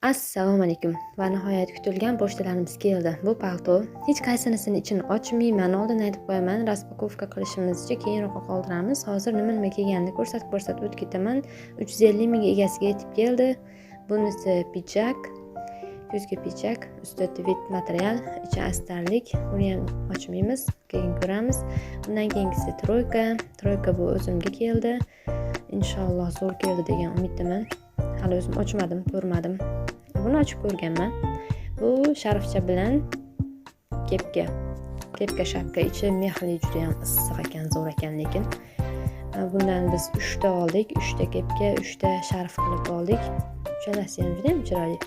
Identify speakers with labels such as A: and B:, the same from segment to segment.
A: Assalomu alaykum va nihoyat kutilgan pochtalarimiz keldi. Bu palto hech qaysinisini ichini ochmayman, oldin aytib qo'yaman, raspakovka qilishimizcha keyinroqqa qoldiramiz. Hozir nima kelganini ko'rsatib o'tib ketaman. 350 ming egasiga yetib keldi. Bunisi pidjak, kuzgi pidjak, usti tvit material, ichi astarlik. Buni ham ochmaymiz, keyin ko'ramiz. Bundan keyingisi troyka bu o'zimga keldi. Inshaalloh zo'r keldi degan umiddaman. Hali o'zim ochmadim, ko'rmadim. Buni ochib ko'rganman. Bu sharfcha bilan kepka shapka, ichi mexli, juda ham issiq ekan, zo'r ekan lekin. Bundan biz 3 ta oldik, 3 ta kepka, 3 ta sharf qilib oldik. Uchalasi ham juda ham chiroyli.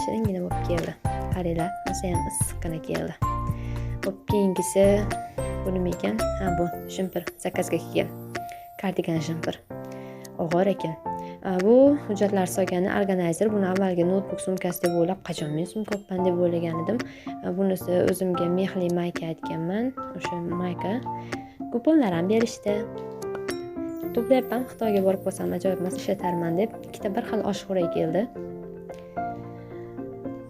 A: Shiringina bo'lib keldi. Qaranglar, o'zi ham issiqqina keldi. Xo'p, keyingisi bu nima ekan? Bu shimpir, zakazga kelgan. Kardigan shimpir. Og'ir ekan. Bu hujjatlar solgani organizer. Buni avvalgi notebook sumkasi deb o'ylab, qachon men sumka olibman deb o'ylagan edim. Bunisi o'zimga mexli mayka aytganman. O'sha mayka kuponlar ham berishdi. To'playapman, Xitoyga borib qolsam ajoyib emas, ishlatarman deb. Ikkita bir xil oshxo'rak keldi.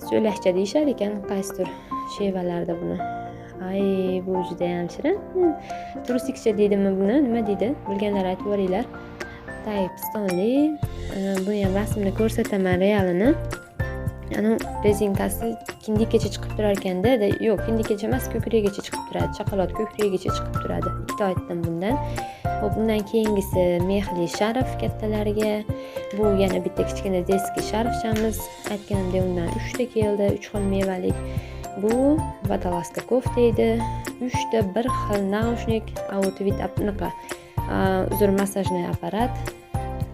A: So'ylashcha deyishar ekan qaysidir shevalarda buni. Ay, bu juda ham shirin. Turistikcha deydimi buni? Nima deydi? Bilganlar aytib yuboringlar. Pistonli. Buni ham rasmini ko'rsataman, realini. Rezinkasi kindikgacha chiqib turar ekanda, yo'q, kindikgacha emas, ko'krigigacha chiqib turadi. Chaqalot ko'krigigacha chiqib turadi. Ikkita aytdim bundan. Xo'p, bundan keyingisi mexli sharf kattalariga. Bu yana bitta kichkina deski sharfchamiz. Aytganimdek, undan 3 ta keldi, 3 xil mevalik. Bu vatalaska kofta edi. 3 ta bir xil naushnik, autovit apnaqa. Uzr, massajный apparat.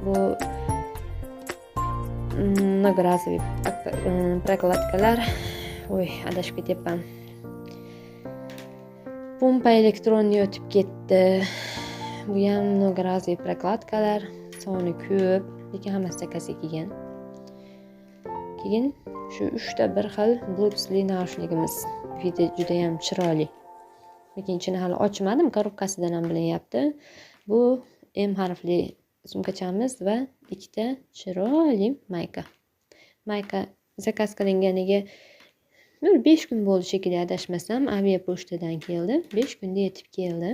A: Bu многоразовый prokladkalar. Adashib ketyapman. Pompa elektronni o'tib ketdi. Bu ham многоразовый prokladkalar. Soni ko'p, lekin hammasi zakazga kelgan. Keyin shu 3 ta bir xil Bluetoothli naushnikimiz. Vidi juda ham chiroyli. Lekin ichini hali ochmadim, korobkasidan ham bilinyapti. Bu M harfli sumkachamiz va ikkita chiroyli mayka. Mayka zakaz qilinganiga 5 kun bo'ldi shekilli, adashmasam, avia pochtadan keldi. 5 kunda yetib keldi.